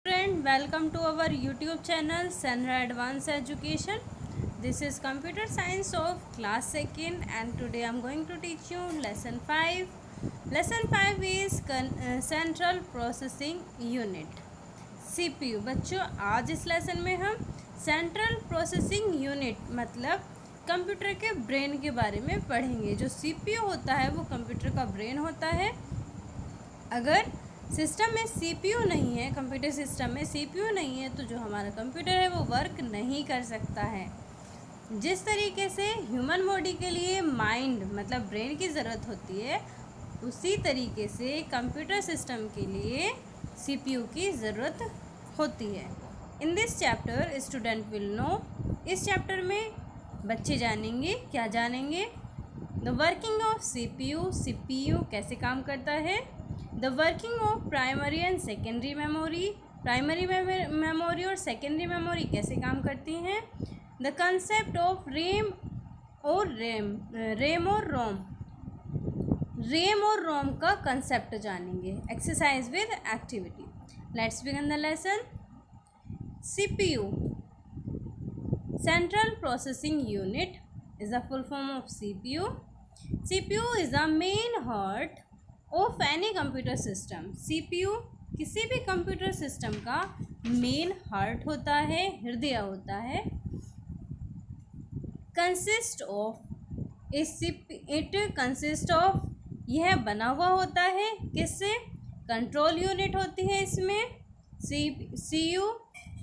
Friend, welcome to our YouTube channel Senra Advanced Education. This is Computer Science of class 2nd and today I am going to teach you lesson 5. Lesson 5 is Central Processing Unit CPU. बच्चों आज इस lesson में हम central processing unit मतलब computer के brain के बारे में पढ़ेंगे। जो CPU होता है वो कंप्यूटर का ब्रेन होता है। अगर सिस्टम में CPU नहीं है, कंप्यूटर सिस्टम में CPU नहीं है तो जो हमारा कंप्यूटर है वो वर्क नहीं कर सकता है। जिस तरीके से ह्यूमन बॉडी के लिए माइंड मतलब ब्रेन की ज़रूरत होती है, उसी तरीके से कंप्यूटर सिस्टम के लिए CPU की ज़रूरत होती है। In this chapter student will know, इस चैप्टर में बच्चे जानेंगे, क्या जानेंगे? द वर्किंग ऑफ CPU कैसे काम करता है, the working of primary and secondary memory, primary memory और सेकेंडरी मेमोरी कैसे काम करती हैं, द कंसेप्ट ऑफ रैम और रोम का कंसेप्ट जानेंगे। Exercise with activity. Let's begin the lesson. CPU Central Processing Unit is the full form of CPU. CPU is the main heart of any computer system. CPU किसी भी computer system का main heart होता है, हृदय होता है। Consist of it consist of, यह बना हुआ होता है किससे? कंट्रोल यूनिट होती है इसमें CU,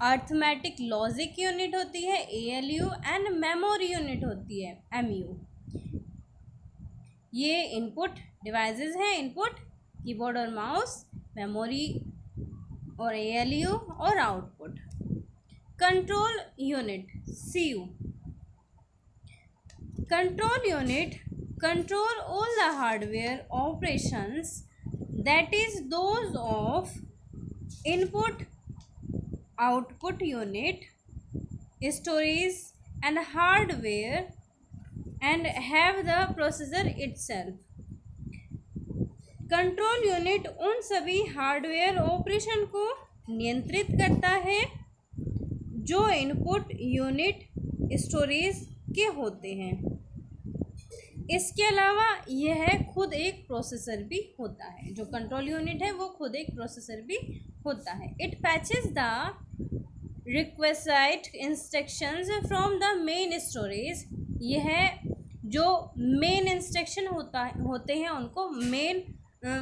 अर्थमेटिक लॉजिक यूनिट होती है ALU एंड मेमोरी यूनिट होती है MU। ये इनपुट डिवाइसेस हैं, इनपुट कीबोर्ड और माउस, मेमोरी और ALU और output. Control unit CU, control unit control all the hardware operations that is those of input output unit storage and hardware and have the processor itself। Control unit उन सभी hardware operation को नियंत्रित करता है जो input unit storage के होते हैं। इसके अलावा यह खुद एक प्रोसेसर भी होता है। जो कंट्रोल यूनिट है वो खुद एक प्रोसेसर भी होता है। It fetches the request instructions from the main storage, यह जो मेन इंस्ट्रक्शन होते हैं उनको मेन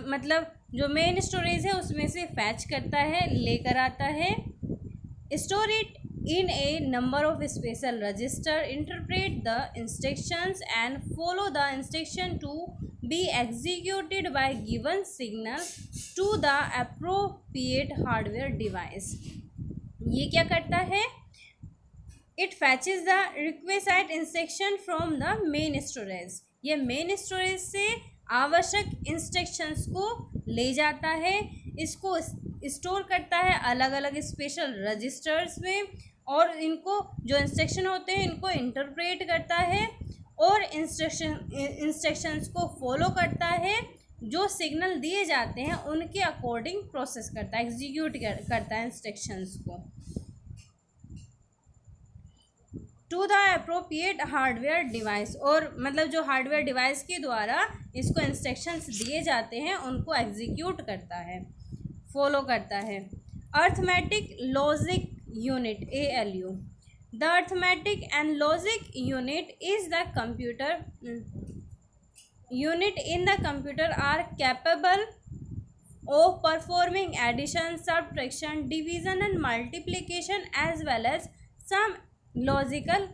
मतलब जो मेन स्टोरेज है उसमें से फैच करता है, लेकर आता है। Store it in a number of special register, interpret the instructions and follow the instruction to be executed by given signal to the appropriate hardware device. ये क्या करता है? It fetches the request instruction from the main storage, ये main storage से आवश्यक instructions को ले जाता है, इसको स्टोर करता है अलग अलग स्पेशल रजिस्टर्स में और इनको जो इंस्ट्रक्शन होते हैं इनको इंटरप्रेट करता है और इंस्ट्रक्शंस को फॉलो करता है। जो सिग्नल दिए जाते हैं उनके अकॉर्डिंग प्रोसेस करता है, एग्जीक्यूट करता है इंस्ट्रक्शंस को to the appropriate hardware device, और मतलब जो हार्डवेयर डिवाइस के द्वारा इसको इंस्ट्रक्शंस दिए जाते हैं उनको एग्जीक्यूट करता है, फॉलो करता है। Arithmetic logic unit ALU, the arithmetic and logic unit is the computer unit in the computer are capable of performing addition, subtraction, division and multiplication as well as some logical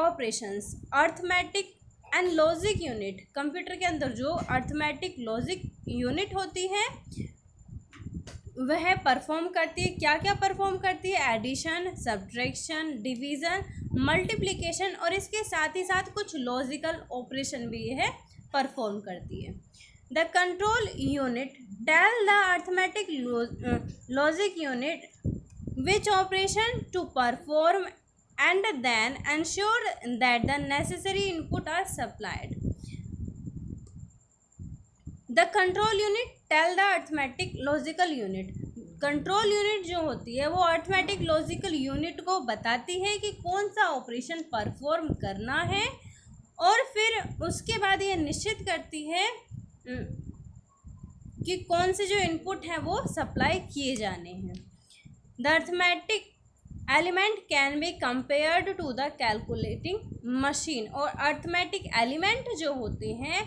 operations। Arithmetic and logic unit, computer के अंदर जो arithmetic logic unit होती है वह perform करती है, क्या क्या परफॉर्म करती है? एडिशन, सब्ट्रैक्शन, डिवीज़न, मल्टीप्लिकेशन और इसके साथ ही साथ कुछ लॉजिकल ऑपरेशन भी यह परफॉर्म करती है। The control unit tell the arithmetic logic unit which operation to perform and then ensure that the necessary input are supplied। The control unit tell the arithmetic logical unit, control unit जो होती है वो arithmetic logical unit को बताती है कि कौन सा ऑपरेशन परफॉर्म करना है, और फिर उसके बाद ये निश्चित करती है कि कौन से जो इनपुट हैं वो सप्लाई किए जाने हैं। The arithmetic element can be compared to the calculating machine, और अर्थमेटिक एलिमेंट जो होते हैं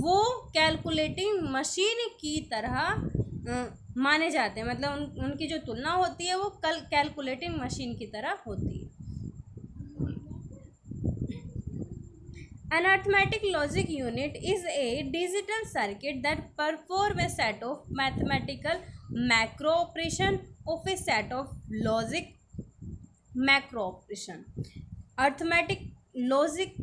वो कैलकुलेटिंग मशीन की तरह माने जाते हैं, मतलब उनकी जो तुलना होती है वो कैलकुलेटिंग मशीन की तरह होती है। An arithmetic logic unit is a digital circuit that performs a set of mathematical macro operation of a set of logic macro operation। Arithmetic logic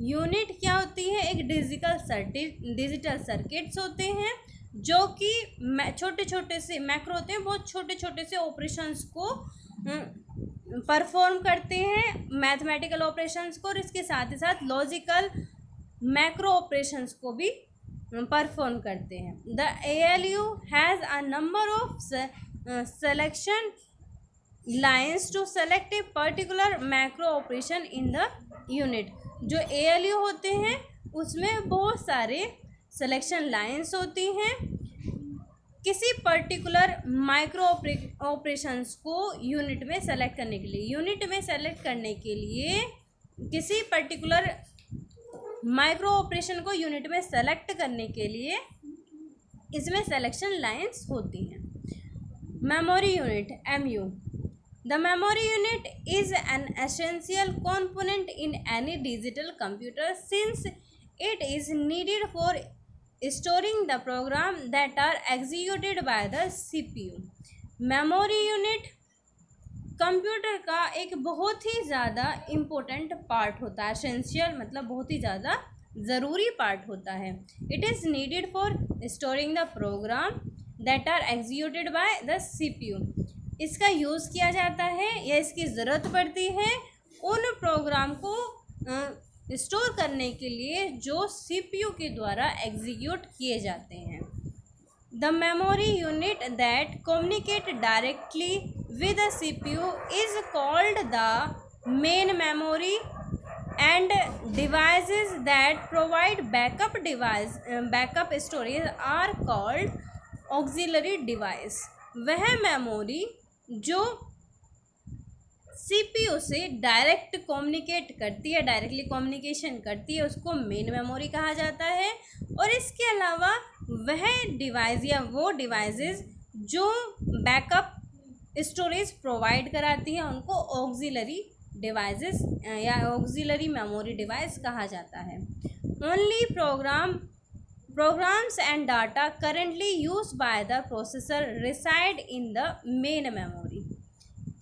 unit क्या होती है? एक डिजिटल सर्किट्स होते हैं जो कि छोटे छोटे से मैक्रो होते हैं, बहुत छोटे छोटे से ऑपरेशंस को परफॉर्म करते हैं, मैथमेटिकल ऑपरेशंस को, और इसके साथ ही साथ लॉजिकल मैक्रो ऑपरेशंस को भी परफॉर्म करते हैं। The ALU has a number of selection lines to select a particular macro operation in the unit. जो ALU होते हैं उसमें बहुत सारे सिलेक्शन लाइन्स होती हैं किसी पर्टिकुलर माइक्रो ऑपरेशंस को यूनिट में सेलेक्ट करने के लिए। यूनिट में सेलेक्ट करने के लिए किसी पर्टिकुलर माइक्रो ऑपरेशन को यूनिट में सेलेक्ट करने के लिए इसमें सिलेक्शन लाइन्स होती हैं। Memory unit MU। The memory unit is an essential component in any digital computer since it is needed for storing the program that are executed by the CPU। Memory unit computer का एक बहुत ही ज़्यादा important part होता है। Essential मतलब बहुत ही ज़्यादा ज़रूरी पार्ट होता है। It is needed for storing the program that are executed by the CPU। इसका यूज़ किया जाता है या इसकी ज़रूरत पड़ती है उन प्रोग्राम को स्टोर करने के लिए जो CPU के द्वारा एग्जीक्यूट किए जाते हैं। The memory unit that communicate directly with the CPU is called the main memory, and devices that provide backup storage are called auxiliary device। वह मेमोरी जो CPU से डायरेक्ट कम्युनिकेट करती है, डायरेक्टली कम्युनिकेशन करती है, उसको मेन मेमोरी कहा जाता है। और इसके अलावा वह डिवाइस या वो डिवाइसेस जो बैकअप स्टोरेज प्रोवाइड कराती हैं उनको ऑक्सिलरी डिवाइसेस या ऑक्सिलरी मेमोरी डिवाइस कहा जाता है। Only programs and data currently use by the processor reside in the main memory.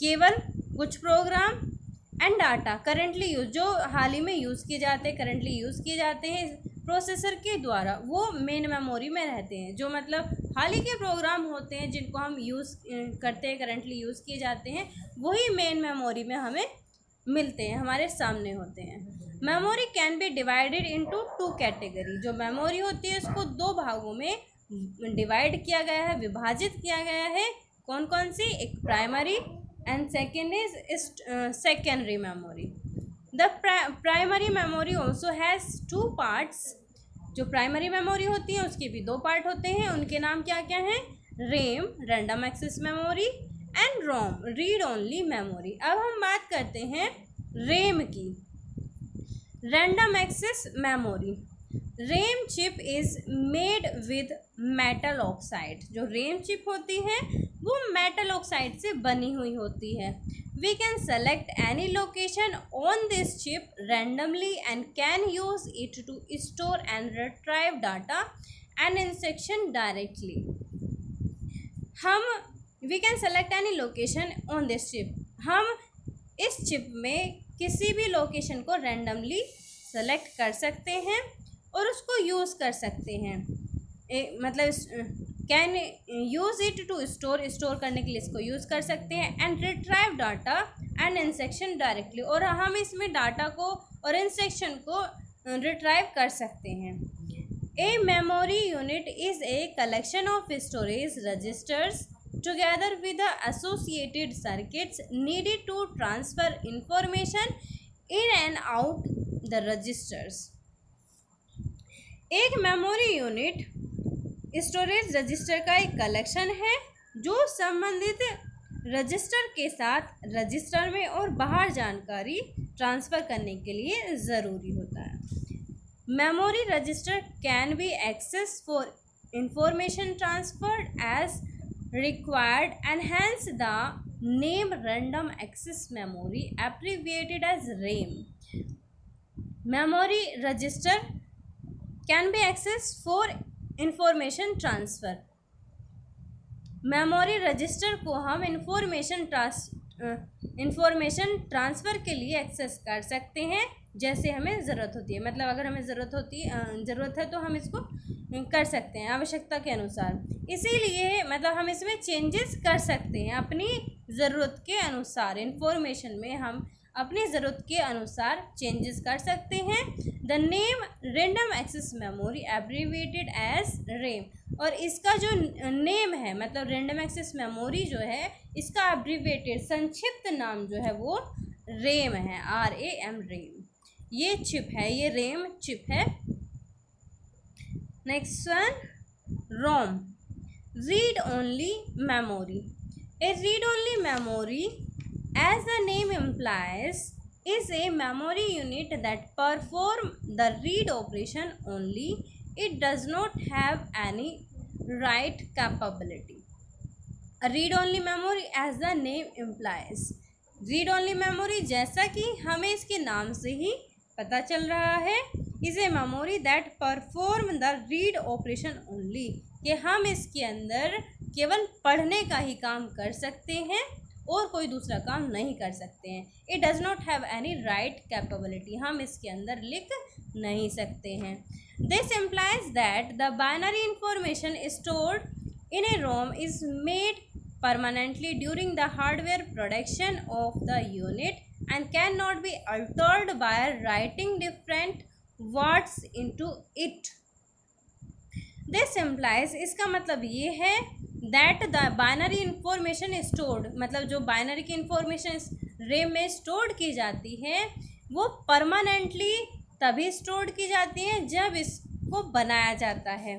केवल कुछ program and data currently use जो हाल ही में यूज़ किए जाते हैं, करेंटली यूज़ किए जाते हैं प्रोसेसर के द्वारा, वो मेन मेमोरी में रहते हैं। जो मतलब हाल ही के प्रोग्राम होते हैं जिनको हम यूज़ करते हैं, करंटली यूज़ किए जाते हैं, वही मेन मेमोरी में हमें मिलते हैं, हमारे सामने होते हैं। Memory can be divided into 2 category. जो मेमोरी होती है उसको 2 भागों में डिवाइड किया गया है, विभाजित किया गया है। कौन कौन सी? एक primary and second is secondary memory. The primary memory also has 2 parts. जो प्राइमरी मेमोरी होती है उसके भी 2 पार्ट होते हैं। उनके नाम क्या क्या हैं? RAM random access memory and ROM read only memory. अब हम बात करते हैं रैम की। Random access memory. RAM chip is made with metal oxide. जो रैम चिप होती है वो मेटल ऑक्साइड से बनी हुई होती है। We can select any location on this chip randomly and can use it to store and retrieve data and instruction directly। we can select any location on this chip। हम इस chip में किसी भी लोकेशन को randomly select कर सकते हैं और उसको यूज़ कर सकते हैं। मतलब can use it to store करने के लिए इसको यूज़ कर सकते हैं। And retrieve data and instruction directly, और हम इसमें डाटा को और इंस्ट्रक्शन को रिट्राइव कर सकते हैं। A memory unit is a collection of storage registers together with the associated circuits needed to transfer information in and out the registers. एक मेमोरी यूनिट स्टोरेज रजिस्टर का एक कलेक्शन है जो संबंधित रजिस्टर के साथ रजिस्टर में और बाहर जानकारी ट्रांसफ़र करने के लिए ज़रूरी होता है. Memory register can be access for information transferred as required and hence the name random access memory abbreviated as RAM. Memory register can be accessed for information transfer. Memory register को हम information transfer के लिए access कर सकते हैं जैसे हमें ज़रूरत होती है. मतलब अगर हमें ज़रूरत है तो हम इसको कर सकते हैं आवश्यकता के अनुसार. इसीलिए मतलब हम इसमें चेंजेस कर सकते हैं अपनी ज़रूरत के अनुसार. इंफॉर्मेशन में हम अपनी ज़रूरत के अनुसार चेंजेस कर सकते हैं. The name random access memory abbreviated as RAM. और इसका जो नेम है मतलब रैंडम एक्सेस मेमोरी जो है इसका एब्रीविएटेड संक्षिप्त नाम जो है वो रैम है. RAM RAM. ये चिप है, ये रैम चिप है. Next one ROM. Read only memory. A read only memory, as the name implies, is a memory unit that perform the read operation only. It does not have any write capability. A read only memory as the name implies. read only memory जैसा कि हमें इसके नाम से ही पता चल रहा है is a memory that perform the read operation only. कि हम इसके अंदर केवल पढ़ने का ही काम कर सकते हैं और कोई दूसरा काम नहीं कर सकते हैं. It does not have any write capability. हम इसके अंदर लिख नहीं सकते हैं. This implies that the binary information stored in a ROM is made permanently during the hardware production of the unit and can not be altered by writing different words into it. This implies इसका मतलब ये है that the binary information stored मतलब जो binary की information RAM में stored की जाती है वो परमानेंटली तभी स्टोर्ड की जाती है जब इसको बनाया जाता है.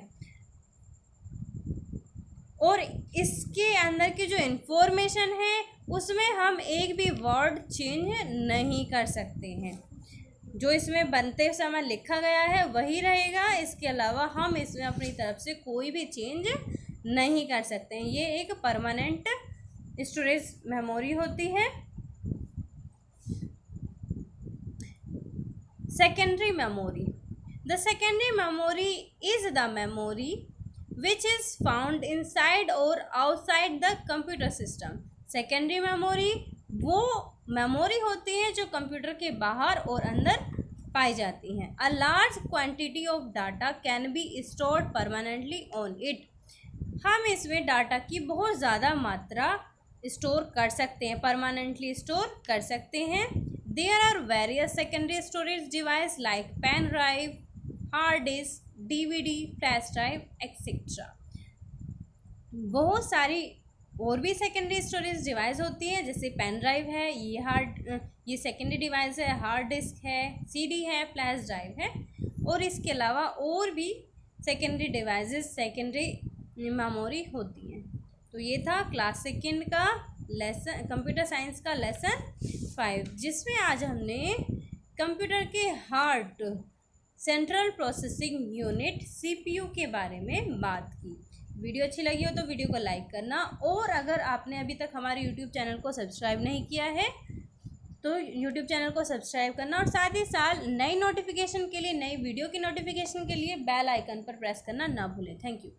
और इसके अंदर की जो इंफॉर्मेशन है उसमें हम एक भी वर्ड चेंज नहीं कर सकते हैं. जो इसमें बनते समय लिखा गया है वही रहेगा. इसके अलावा हम इसमें अपनी तरफ से कोई भी चेंज नहीं कर सकते हैं. ये एक परमानेंट स्टोरेज मेमोरी होती है. Secondary memory. The secondary memory is the memory which is found inside or outside the computer system. Secondary memory वो मेमोरी होती है जो कंप्यूटर के बाहर और अंदर पाई जाती हैं. A large quantity of data can be stored permanently on it. हम इसमें डाटा की बहुत ज़्यादा मात्रा स्टोर कर सकते हैं, परमानेंटली स्टोर कर सकते हैं. There are various secondary storage device like pen drive, hard disk, DVD, flash drive etcetera. बहुत सारी और भी सेकेंडरी स्टोरेज डिवाइस होती है जैसे पेन ड्राइव है, ये सेकेंडरी डिवाइस है, हार्ड डिस्क है, CD है, फ्लैश ड्राइव है. और इसके अलावा और भी सेकेंडरी डिवाइसेस सेकेंडरी मेमोरी होती हैं. तो ये था क्लास सेकेंड का लेसन, कंप्यूटर साइंस का लेसन 5 जिसमें आज हमने कंप्यूटर के heart central processing unit CPU के बारे में बात की. वीडियो अच्छी लगी हो तो वीडियो को लाइक करना. और अगर आपने अभी तक हमारे YouTube चैनल को सब्सक्राइब नहीं किया है तो YouTube चैनल को सब्सक्राइब करना और साथ ही साथ नई नोटिफिकेशन के लिए, नई वीडियो की नोटिफिकेशन के लिए बेल आइकन पर प्रेस करना ना भूलें. Thank you.